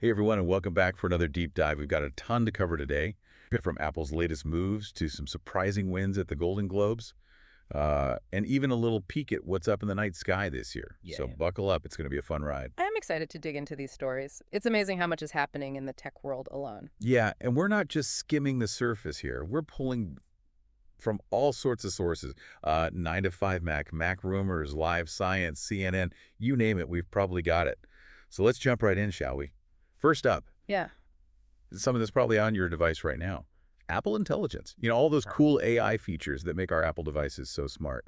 Hey everyone, and welcome back for another deep dive. We've got a ton to cover today, from Apple's latest moves to some surprising wins at the Golden Globes, and even a little peek at what's up in the night sky this year. Yeah, So yeah. buckle up, it's going to be a fun ride. I'm excited to dig into these stories. It's amazing how much is happening in the tech world alone. Yeah, and we're not just skimming the surface here. We're pulling from all sorts of sources, 9 to 5 Mac, Mac Rumors, Live Science, CNN, you name it, we've probably got it. So let's jump right in, shall we? First up, Yeah. something that's probably on your device right now. Apple Intelligence. All those cool AI features that make our Apple devices so smart.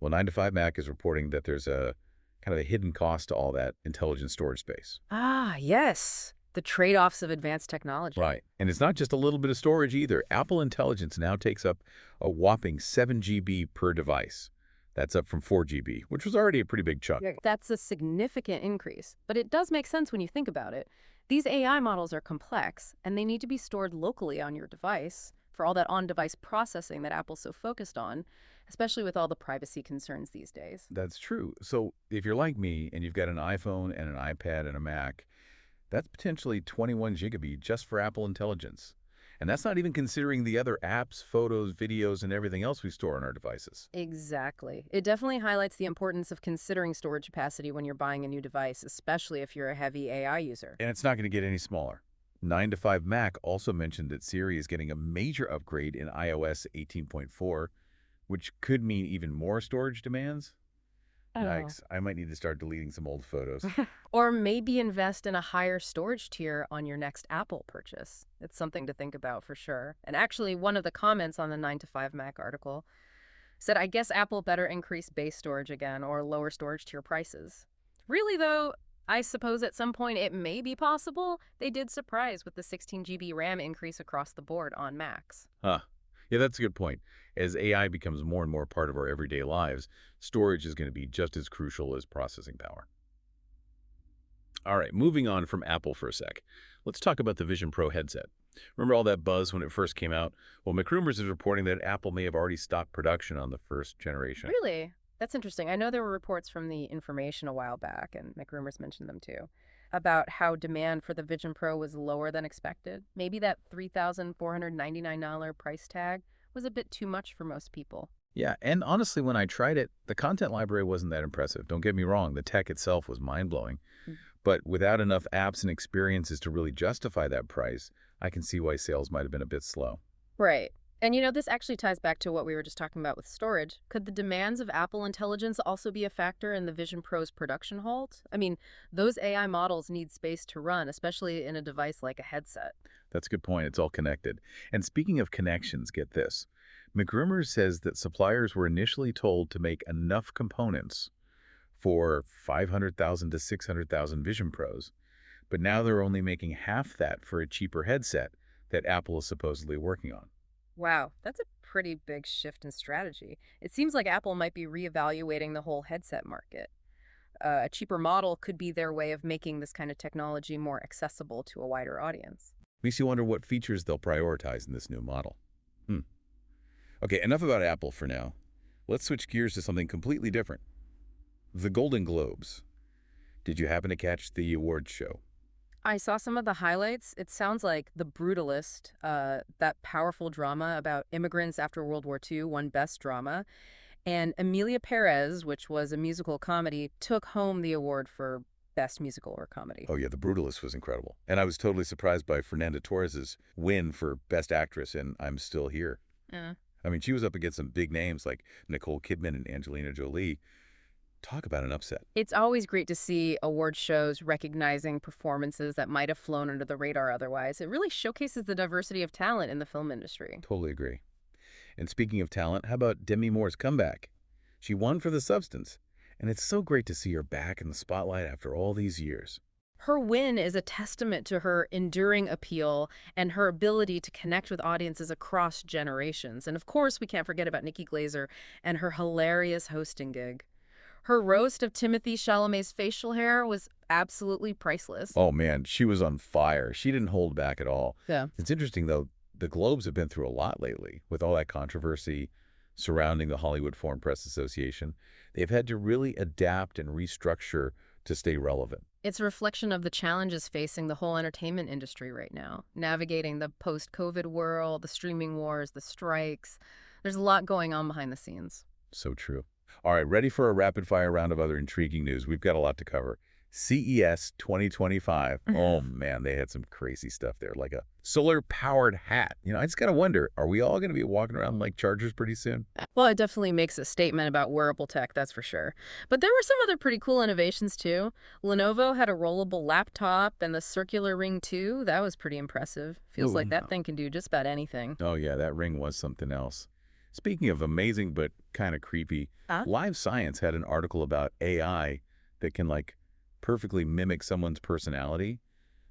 Well, 9 to 5 Mac is reporting that there's a kind of a hidden cost to all that intelligent storage space. Ah, yes. The trade-offs of advanced technology. Right. And it's not just a little bit of storage either. Apple Intelligence now takes up a whopping 7 GB per device. That's up from 4 GB, which was already a pretty big chunk. Yeah. That's a significant increase, but it does make sense when you think about it. These AI models are complex, and they need to be stored locally on your device for all that on-device processing that Apple's so focused on, especially with all the privacy concerns these days. That's true. So if you're like me and you've got an iPhone and an iPad and a Mac, that's potentially 21 gigabyte just for Apple Intelligence. And that's not even considering the other apps, photos, videos, and everything else we store on our devices. Exactly. It definitely highlights the importance of considering storage capacity when you're buying a new device, especially if you're a heavy AI user. And it's not going to get any smaller. 9 to 5 Mac also mentioned that Siri is getting a major upgrade in iOS 18.4, which could mean even more storage demands. Oh. Yikes, I might need to start deleting some old photos. Or maybe invest in a higher storage tier on your next Apple purchase. It's something to think about for sure. And actually, one of the comments on the 9 to 5 Mac article said, I guess Apple better increase base storage again or lower storage tier prices. Really, though, I suppose at some point it may be possible. They did surprise with the 16 GB RAM increase across the board on Macs. Huh. Yeah, that's a good point. As AI becomes more and more part of our everyday lives, storage is going to be just as crucial as processing power. All right, moving on from Apple for a sec. Let's talk about the Vision Pro headset. Remember all that buzz when it first came out? Well, McRumors is reporting that Apple may have already stopped production on the first generation. Really? That's interesting. I know there were reports from the Information a while back, and McRumors mentioned them too, about how demand for the Vision Pro was lower than expected. Maybe that $3,499 price tag was a bit too much for most people. Yeah, and honestly, when I tried it, the content library wasn't that impressive. Don't get me wrong, the tech itself was mind-blowing. Mm. But without enough apps and experiences to really justify that price, I can see why sales might have been a bit slow. Right. And this actually ties back to what we were just talking about with storage. Could the demands of Apple Intelligence also be a factor in the Vision Pro's production halt? I mean, those AI models need space to run, especially in a device like a headset. That's a good point. It's all connected. And speaking of connections, get this. McRumors says that suppliers were initially told to make enough components for 500,000 to 600,000 Vision Pros, but now they're only making half that for a cheaper headset that Apple is supposedly working on. Wow, that's a pretty big shift in strategy. It seems like Apple might be reevaluating the whole headset market. A cheaper model could be their way of making this kind of technology more accessible to a wider audience. Makes you wonder what features they'll prioritize in this new model. Hmm. Okay, enough about Apple for now. Let's switch gears to something completely different. The Golden Globes. Did you happen to catch the awards show? I saw some of the highlights. It sounds like The Brutalist, that powerful drama about immigrants after World War II, won Best Drama. And Emilia Perez, which was a musical comedy, took home the award for Best Musical or Comedy. Oh yeah, The Brutalist was incredible. And I was totally surprised by Fernanda Torres's win for Best Actress in I'm Still Here. Yeah. I mean, she was up against some big names like Nicole Kidman and Angelina Jolie. Talk about an upset. It's always great to see award shows recognizing performances that might have flown under the radar otherwise. It really showcases the diversity of talent in the film industry. Totally agree. And speaking of talent, how about Demi Moore's comeback? She won for The Substance, and it's so great to see her back in the spotlight after all these years. Her win is a testament to her enduring appeal and her ability to connect with audiences across generations. And of course, we can't forget about Nikki Glaser and her hilarious hosting gig. Her roast of Timothy Chalamet's facial hair was absolutely priceless. Oh man, she was on fire. She didn't hold back at all. Yeah. It's interesting, though, the Globes have been through a lot lately with all that controversy surrounding the Hollywood Foreign Press Association. They've had to really adapt and restructure to stay relevant. It's a reflection of the challenges facing the whole entertainment industry right now, navigating the post-COVID world, the streaming wars, the strikes. There's a lot going on behind the scenes. So true. All right, ready for a rapid-fire round of other intriguing news. We've got a lot to cover. CES 2025. Oh, man, they had some crazy stuff there, like a solar-powered hat. I just got to wonder, are we all going to be walking around like chargers pretty soon? Well, it definitely makes a statement about wearable tech, that's for sure. But there were some other pretty cool innovations, too. Lenovo had a rollable laptop, and the circular ring, too. That was pretty impressive. Feels like Ooh. that thing can do just about anything. Oh, yeah, that ring was something else. Speaking of amazing but kind of creepy, Huh? Live Science had an article about AI that can, perfectly mimic someone's personality.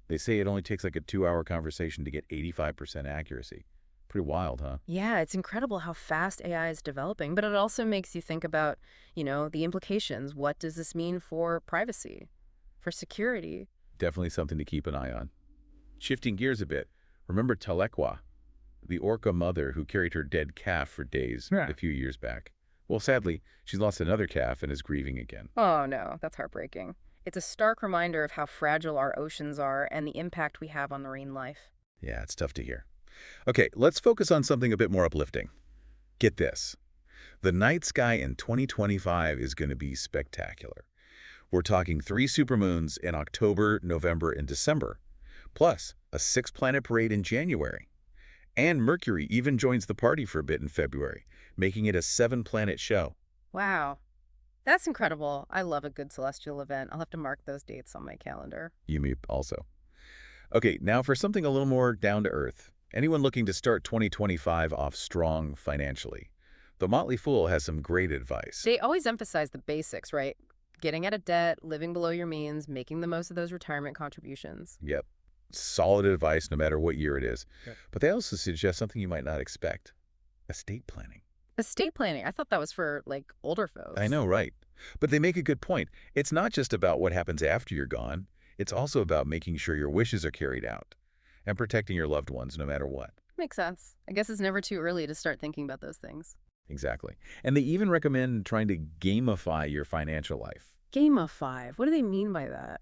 They say it only takes, a 2-hour conversation to get 85% accuracy. Pretty wild, huh? Yeah, it's incredible how fast AI is developing, but it also makes you think about, the implications. What does this mean for privacy, for security? Definitely something to keep an eye on. Shifting gears a bit, remember Talequa, the orca mother who carried her dead calf for days a few years back? Well, sadly, she's lost another calf and is grieving again. Oh, no, that's heartbreaking. It's a stark reminder of how fragile our oceans are and the impact we have on marine life. Yeah, it's tough to hear. Okay, let's focus on something a bit more uplifting. Get this. The night sky in 2025 is going to be spectacular. We're talking 3 supermoons in October, November, and December, plus a 6-planet parade in January. And Mercury even joins the party for a bit in February, making it a 7-planet show. Wow. That's incredible. I love a good celestial event. I'll have to mark those dates on my calendar. You me also. Okay, now for something a little more down to earth. Anyone looking to start 2025 off strong financially? The Motley Fool has some great advice. They always emphasize the basics, right? Getting out of debt, living below your means, making the most of those retirement contributions. Yep. Solid advice no matter what year it is. Yep. But they also suggest something you might not expect. Estate planning. Estate planning. I thought that was for, older folks. I know, right? But they make a good point. It's not just about what happens after you're gone. It's also about making sure your wishes are carried out and protecting your loved ones no matter what. Makes sense. I guess it's never too early to start thinking about those things. Exactly. And they even recommend trying to gamify your financial life. Gamify. What do they mean by that?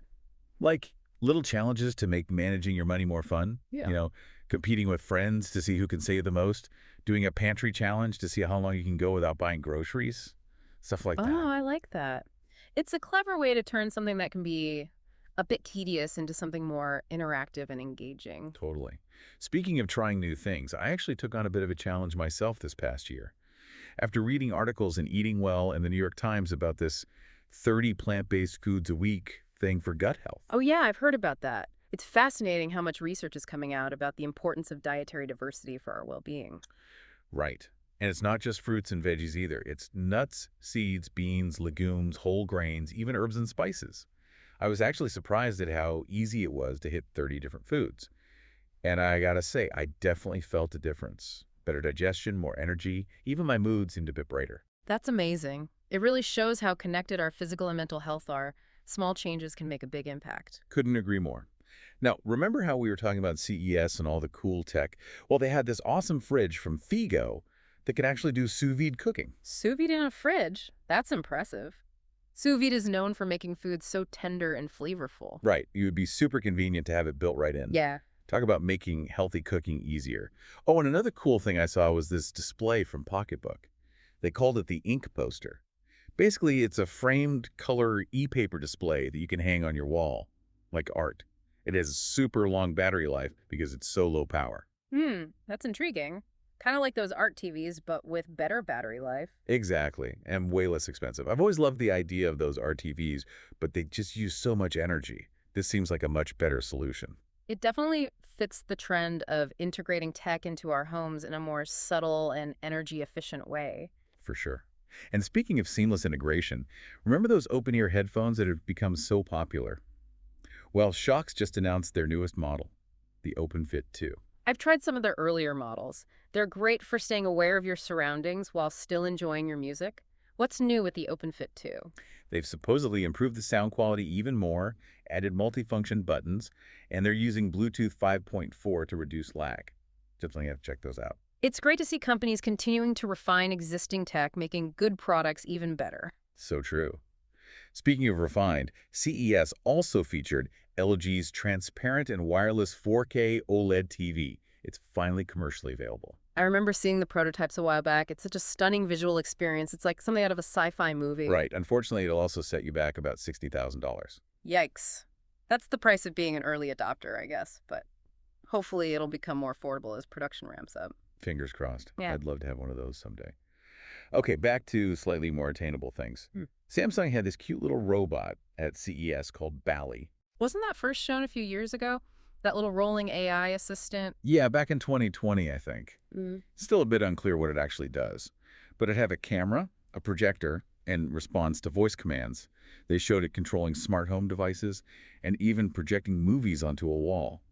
Like little challenges to make managing your money more fun. Yeah. Competing with friends to see who can save the most. Doing a pantry challenge to see how long you can go without buying groceries. Stuff like Oh, that. I like that. It's a clever way to turn something that can be a bit tedious into something more interactive and engaging. Totally. Speaking of trying new things, I actually took on a bit of a challenge myself this past year. After reading articles in Eating Well and the New York Times about this 30 plant-based foods a week thing for gut health. Oh, yeah, I've heard about that. It's fascinating how much research is coming out about the importance of dietary diversity for our well-being. Right. And it's not just fruits and veggies either. It's nuts, seeds, beans, legumes, whole grains, even herbs and spices. I was actually surprised at how easy it was to hit 30 different foods. And I gotta say, I definitely felt a difference. Better digestion, more energy, even my mood seemed a bit brighter. That's amazing. It really shows how connected our physical and mental health are. Small changes can make a big impact. Couldn't agree more. Now, remember how we were talking about CES and all the cool tech? Well, they had this awesome fridge from Figo that can actually do sous vide cooking. Sous vide in a fridge? That's impressive. Sous vide is known for making food so tender and flavorful. Right. It would be super convenient to have it built right in. Yeah. Talk about making healthy cooking easier. Oh, and another cool thing I saw was this display from Pocketbook. They called it the ink poster. Basically, it's a framed color e-paper display that you can hang on your wall, like art. It has a super long battery life because it's so low power. That's intriguing. Kind of like those art TVs, but with better battery life. Exactly, and way less expensive. I've always loved the idea of those RTVs, but they just use so much energy. This seems like a much better solution. It definitely fits the trend of integrating tech into our homes in a more subtle and energy-efficient way. For sure. And speaking of seamless integration, remember those open-ear headphones that have become so popular? Well, Shox just announced their newest model, the OpenFit 2. I've tried some of their earlier models. They're great for staying aware of your surroundings while still enjoying your music. What's new with the OpenFit 2? They've supposedly improved the sound quality even more, added multifunction buttons, and they're using Bluetooth 5.4 to reduce lag. Definitely have to check those out. It's great to see companies continuing to refine existing tech, making good products even better. So true. Speaking of refined, CES also featured LG's transparent and wireless 4K OLED TV. It's finally commercially available. I remember seeing the prototypes a while back. It's such a stunning visual experience. It's like something out of a sci-fi movie. Right. Unfortunately, it'll also set you back about $60,000. Yikes. That's the price of being an early adopter, I guess. But hopefully it'll become more affordable as production ramps up. Fingers crossed. Yeah. I'd love to have one of those someday. Okay, back to slightly more attainable things. Samsung had this cute little robot at CES called Bally. Wasn't that first shown a few years ago? That little rolling AI assistant? Yeah, back in 2020, I think. Still a bit unclear what it actually does. But it had a camera, a projector, and responds to voice commands. They showed it controlling smart home devices and even projecting movies onto a wall.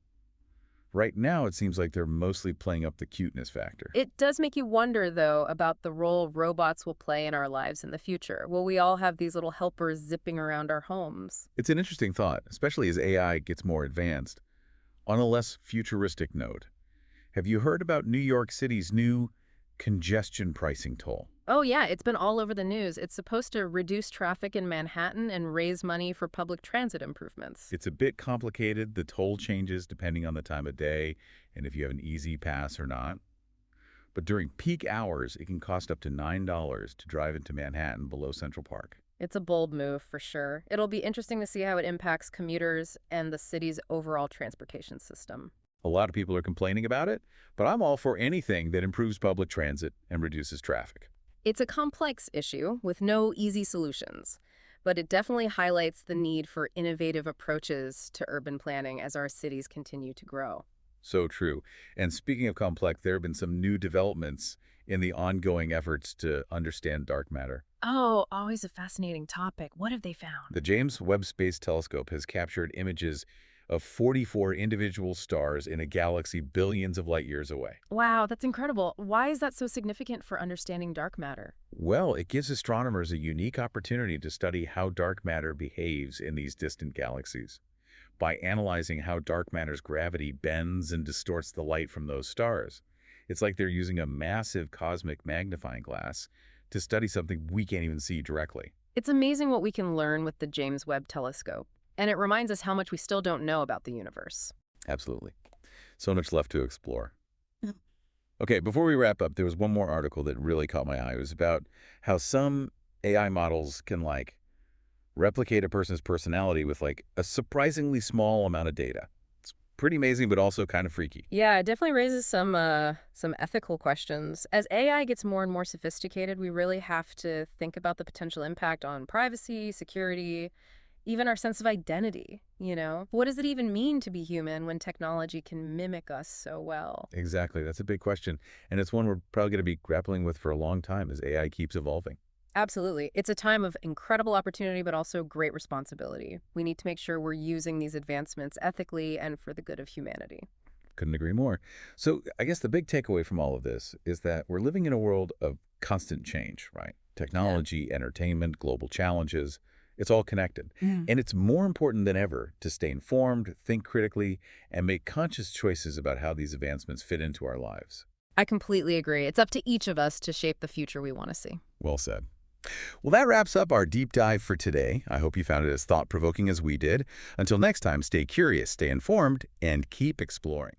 Right now, it seems like they're mostly playing up the cuteness factor. It does make you wonder, though, about the role robots will play in our lives in the future. Will we all have these little helpers zipping around our homes? It's an interesting thought, especially as AI gets more advanced. On a less futuristic note, have you heard about New York City's new congestion pricing toll? Oh, yeah, it's been all over the news. It's supposed to reduce traffic in Manhattan and raise money for public transit improvements. It's a bit complicated. The toll changes depending on the time of day and if you have an easy pass or not. But during peak hours, it can cost up to $9 to drive into Manhattan below Central Park. It's a bold move, for sure. It'll be interesting to see how it impacts commuters and the city's overall transportation system. A lot of people are complaining about it, but I'm all for anything that improves public transit and reduces traffic. It's a complex issue with no easy solutions, but it definitely highlights the need for innovative approaches to urban planning as our cities continue to grow. So true. And speaking of complex, there have been some new developments in the ongoing efforts to understand dark matter. Oh, always a fascinating topic. What have they found? The James Webb Space Telescope has captured images of 44 individual stars in a galaxy billions of light years away. Wow, that's incredible. Why is that so significant for understanding dark matter? Well, it gives astronomers a unique opportunity to study how dark matter behaves in these distant galaxies. By analyzing how dark matter's gravity bends and distorts the light from those stars, it's like they're using a massive cosmic magnifying glass to study something we can't even see directly. It's amazing what we can learn with the James Webb Telescope, and it reminds us how much we still don't know about the universe. Absolutely. So much left to explore. Okay, before we wrap up, there was one more article that really caught my eye. It was about how some AI models can, replicate a person's personality with, a surprisingly small amount of data. It's pretty amazing, but also kind of freaky. Yeah, it definitely raises some ethical questions. As AI gets more and more sophisticated, we really have to think about the potential impact on privacy, security, even our sense of identity, What does it even mean to be human when technology can mimic us so well? Exactly. That's a big question. And it's one we're probably going to be grappling with for a long time as AI keeps evolving. Absolutely. It's a time of incredible opportunity, but also great responsibility. We need to make sure we're using these advancements ethically and for the good of humanity. Couldn't agree more. So I guess the big takeaway from all of this is that we're living in a world of constant change, right? Technology, entertainment, global challenges. It's all connected. And it's more important than ever to stay informed, think critically, and make conscious choices about how these advancements fit into our lives. I completely agree. It's up to each of us to shape the future we want to see. Well said. Well, that wraps up our deep dive for today. I hope you found it as thought-provoking as we did. Until next time, stay curious, stay informed, and keep exploring.